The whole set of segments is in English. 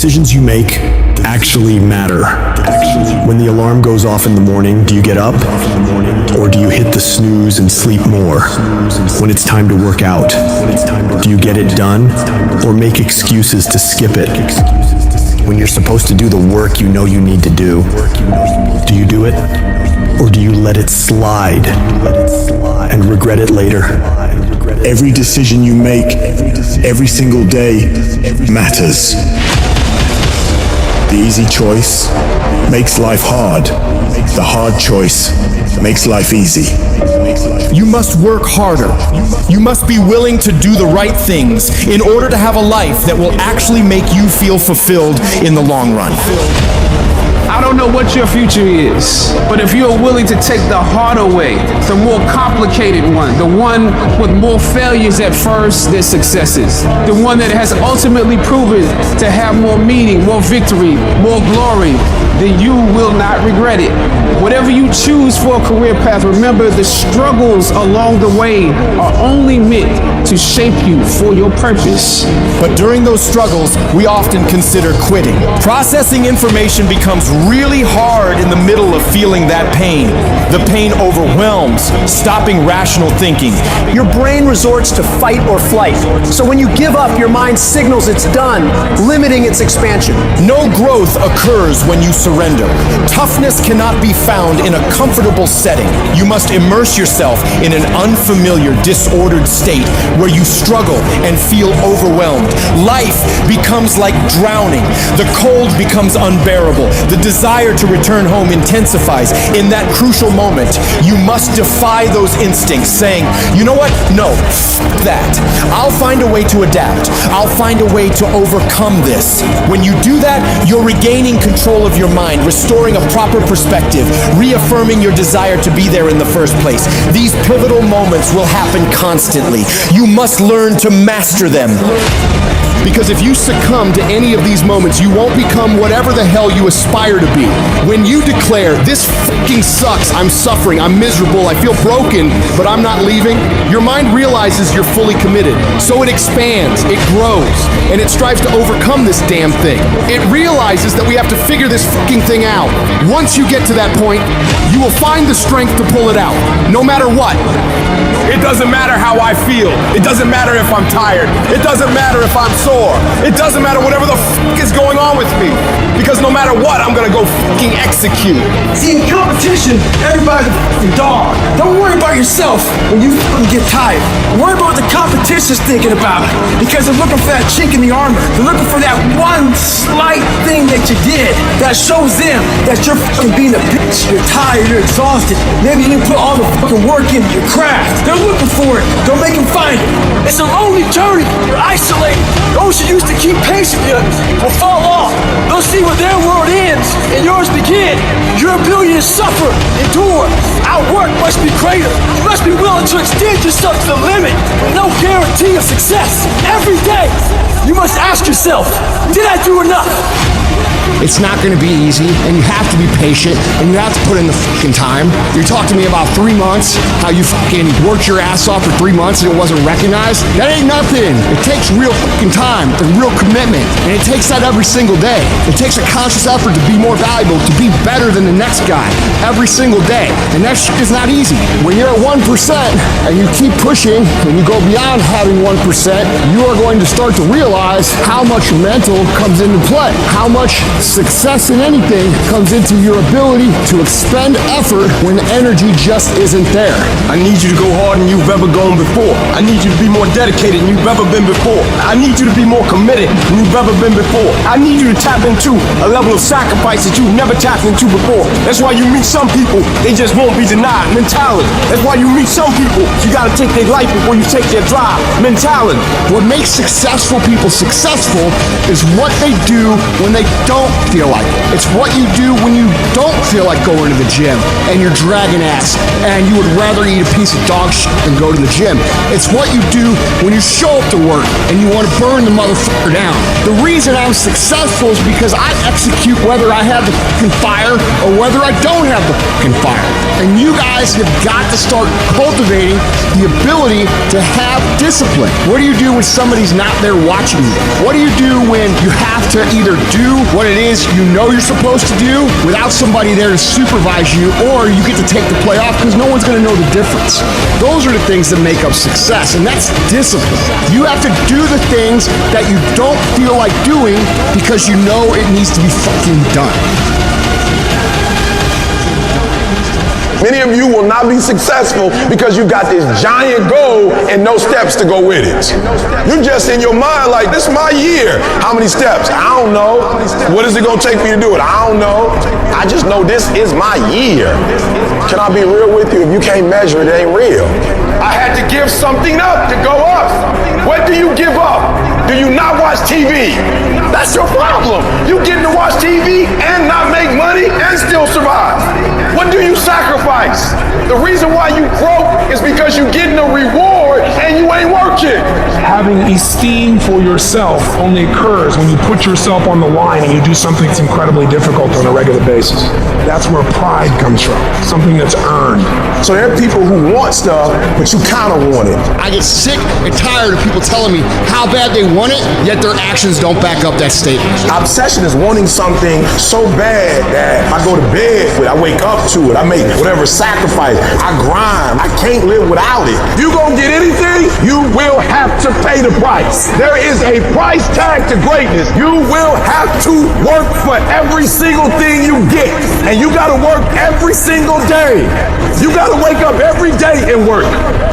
decisions you make actually matter? When the alarm goes off in the morning, do you get up? Or do you hit the snooze and sleep more? When it's time to work out, do you get it done? Or make excuses to skip it? When you're supposed to do the work you know you need to do you do it? Or do you let it slide and regret it later? Every decision you make, every single day, matters. The easy choice makes life hard. The hard choice makes life easy. You must work harder. You must be willing to do the right things in order to have a life that will actually make you feel fulfilled in the long run. I don't know what your future is, but if you're willing to take the harder way, the more complicated one, the one with more failures at first than successes, the one that has ultimately proven to have more meaning, more victory, more glory, then you will not regret it. Whatever you choose for a career path, remember the struggles along the way are only meant to shape you for your purpose. But during those struggles, we often consider quitting. Processing information becomes really hard in the middle of feeling that pain. The pain overwhelms, stopping rational thinking. Your brain resorts to fight or flight. So when you give up, your mind signals it's done, limiting its expansion. No growth occurs when you surrender. Toughness cannot be found in a comfortable setting. You must immerse yourself in an unfamiliar, disordered state where you struggle and feel overwhelmed. Life becomes like drowning. The cold becomes unbearable. The desire to return home intensifies. In that crucial moment, you must defy those instincts, saying, you know what? No, that. I'll find a way to adapt. I'll find a way to overcome this. When you do that, you're regaining control of your mind, restoring a proper perspective, reaffirming your desire to be there in the first place. These pivotal moments will happen constantly. You must learn to master them. Because if you succumb to any of these moments, you won't become whatever the hell you aspire to be. When you declare, this fucking sucks, I'm suffering, I'm miserable, I feel broken, but I'm not leaving, your mind realizes you're fully committed. So it expands, it grows, and it strives to overcome this damn thing. It realizes that we have to figure this fucking thing out. Once you get to that point, you will find the strength to pull it out, no matter what. It doesn't matter how I feel. It doesn't matter if I'm tired. It doesn't matter if I'm sore. It doesn't matter whatever the is going on with me. Because no matter what, I'm gonna go fucking execute. See, in competition, everybody's a fucking dog. Don't worry about yourself when you fucking get tired. Worry about what the competition's thinking about. Because they're looking for that chink in the armor. They're looking for that one slight thing that you did that shows them that you're fucking being a bitch. You're tired, you're exhausted. Maybe you didn't put all the fucking work into your craft. They're looking for it. Don't make them find it. It's a lonely journey. You're isolated. Those who used to keep pace with you will fall off. They'll see where their world ends and yours begin. Your ability to suffer, endure, outwork must be greater. You must be willing to extend yourself to the limit with no guarantee of success. Every day, you must ask yourself, did I do enough? It's not going to be easy, and you have to be patient, and you have to put in the fucking time. You talked to me about 3 months, how you fucking worked your ass off for 3 months and it wasn't recognized. That ain't nothing. It takes real fucking time and real commitment, and it takes that every single day. It takes a conscious effort to be more valuable, to be better than the next guy every single day, and that shit is not easy. When you're at 1% and you keep pushing and you go beyond having 1%, you are going to start to realize how much mental comes into play, how much success in anything comes into your ability to expend effort when energy just isn't there. I need you to go harder than you've ever gone before. I need you to be more dedicated than you've ever been before. I need you to be more committed than you've ever been before. I need you to tap into a level of sacrifice that you've never tapped into before. That's why you meet some people, they just won't be denied mentality. That's why you meet some people, you gotta take their life before you take their drive mentality. What makes successful people successful is what they do when they don't feel like. It's what you do when you don't feel like going to the gym and you're dragging ass and you would rather eat a piece of dog shit than go to the gym. It's what you do when you show up to work and you want to burn the motherfucker down. The reason I'm successful is because I execute whether I have the fucking fire or whether I don't have the fucking fire. And you guys have got to start cultivating the ability to have discipline. What do you do when somebody's not there watching you? What do you do when you have to either do what it is you know you're supposed to do without somebody there to supervise you, or you get to take the play off because no one's going to know the difference? Those are the things that make up success, and that's discipline. You have to do the things that you don't feel like doing because you know it needs to be fucking done. Many of you will not be successful because you got this giant goal and no steps to go with it. You're just in your mind like, this is my year. How many steps? I don't know. What is it going to take me to do it? I don't know. I just know this is my year. Can I be real with you? If you can't measure it, it ain't real. I had to give something up to go up. What do you give up? Do you not watch TV? That's your problem. You getting to watch TV and not make money and still survive. What do you sacrifice? The reason why you broke is because you're getting a reward and you ain't working. Having esteem for yourself only occurs when you put yourself on the line and you do something that's incredibly difficult on a regular basis. That's where pride comes from, something that's earned. So there are people who want stuff, but you kind of want it. I get sick and tired of people telling me how bad they want it, yet their actions don't back up that statement. Obsession is wanting something so bad that I go to bed with, I wake up to it, I make whatever sacrifice, I grind, I can't live without it. You gonna get anything, you will have to pay the price. There is a price tag to greatness. You will have to work for every single thing you get, and you gotta work every single day. You gotta wake up every day and work.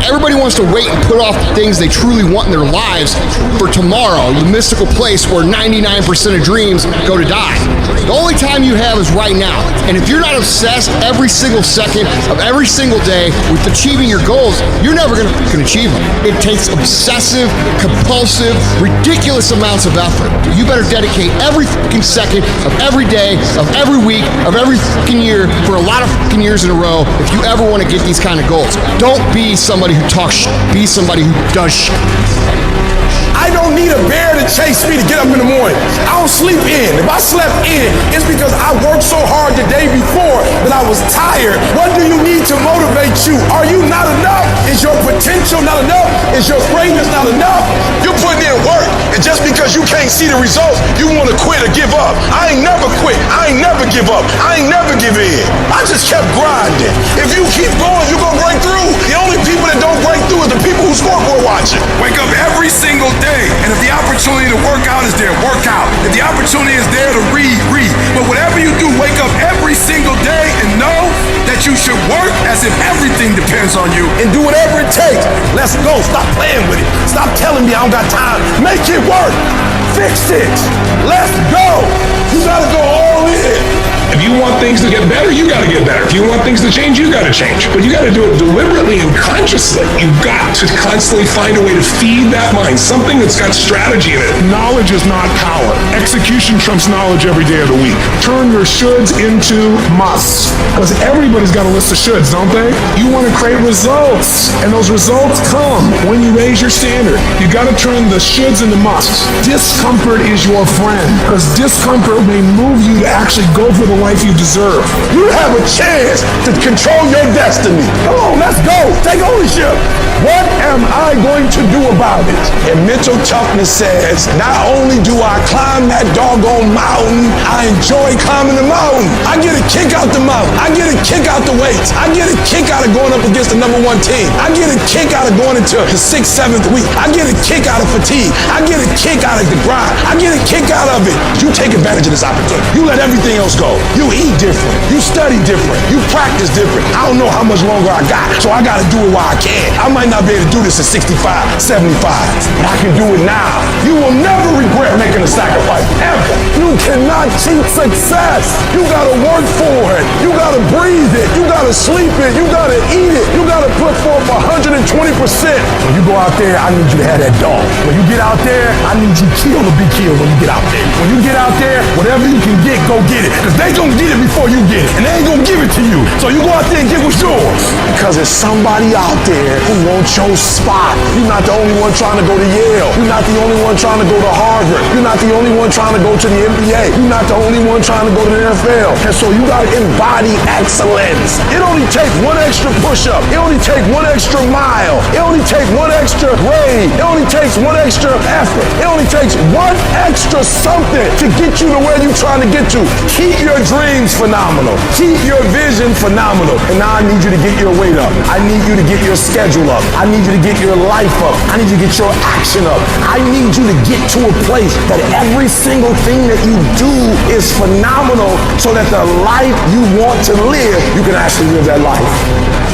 Everybody wants to wait and put off the things they truly want in their lives for tomorrow, the mystical place where 99% of dreams go to die. The only time you have is right now. And if you're not obsessed every single second of every single day with achieving your goals, you're never gonna achieve them. It takes obsessive, compulsive, ridiculous amounts of effort. You better dedicate every fucking second of every day, of every week, of every fucking year for a lot of fucking years in a row if you ever want to get these kind of goals. Don't be somebody who talks shit. Be somebody who does shit. I don't need a bear to chase me to get up in the morning. I don't sleep in. If I slept in, it's because I worked so hard the day before that I was tired. What do you need to motivate you? Are you not enough? Is your potential not enough? Is your greatness not enough? You're putting in work, and just because you can't see the results, you want to quit or give up. I ain't never quit. I ain't never give up. I ain't never give in. I just kept grinding. If you keep going, you're going to break through. The only people that don't break through is the people who scoreboard watching. Wake up every single day. And if the opportunity to work out is there, work out. If the opportunity is there to read, read. But whatever you do, wake up every single day and know that you should work as if everything depends on you and do whatever it takes. Let's go. Stop playing with it. Stop telling me I don't got time. Make it work. Fix it. Let's go. You gotta go all in. If you want things to get better, you gotta get better. If you want things to change, you gotta change. But you gotta do it deliberately and consciously. You've got to constantly find a way to feed that mind, something that's got strategy in it. Knowledge is not power. Execution trumps knowledge every day of the week. Turn your shoulds into musts. Because everybody's got a list of shoulds, don't they? You wanna create results. And those results come when you raise your standard. You gotta turn the shoulds into musts. Discomfort is your friend. Because discomfort may move you to actually go for the life you deserve. You have a chance to control your destiny. Come on, let's go. Take ownership. What am I going to do about it? And mental toughness says, not only do I climb that doggone mountain, I enjoy climbing the mountain. I get a kick out the mountain. I get a kick out the weights. I get a kick out of going up against the number one team. I get a kick out of going into the 6th, 7th week. I get a kick out of fatigue. I get a kick out of the grind. I get a kick out of it. You take advantage of this opportunity. You let everything else go. You eat different. You study different. You practice different. I don't know how much longer I got, so I gotta do it while I can. I might not be able to do this at 65, 75, but I can do it now. You will never regret making a sacrifice, ever. You cannot achieve success, you gotta work for it. You gotta breathe it. You gotta sleep it. You gotta eat it. You gotta put forth 120%. When you go out there, I need you to have that dog. When you get out there, I need you kill to be killed when you get out there. When you get out there, whatever you can get, go get it. Because they gonna get it before you get it. And they ain't gonna give it to you. So you go out there and get what's yours. Because there's somebody out there who wants your spot. You're not the only one trying to go to Yale. You're not the only one trying to go to Harvard. You're not the only one trying to go to the NBA. You're not the only one trying to go to the NFL. And so you gotta embody excellence. It only takes one extra push-up. It only takes one extra mile. It only takes one extra grade. It only takes one extra effort. It only takes one extra something to get you to where you're trying to get to. Keep your dreams phenomenal. Keep your vision phenomenal. And now I need you to get your weight up. I need you to get your schedule up. I need you to get your life up. I need you to get your action up. I need you to get to a place that every single thing that you do is phenomenal so that the life you want to live, you can actually live that life.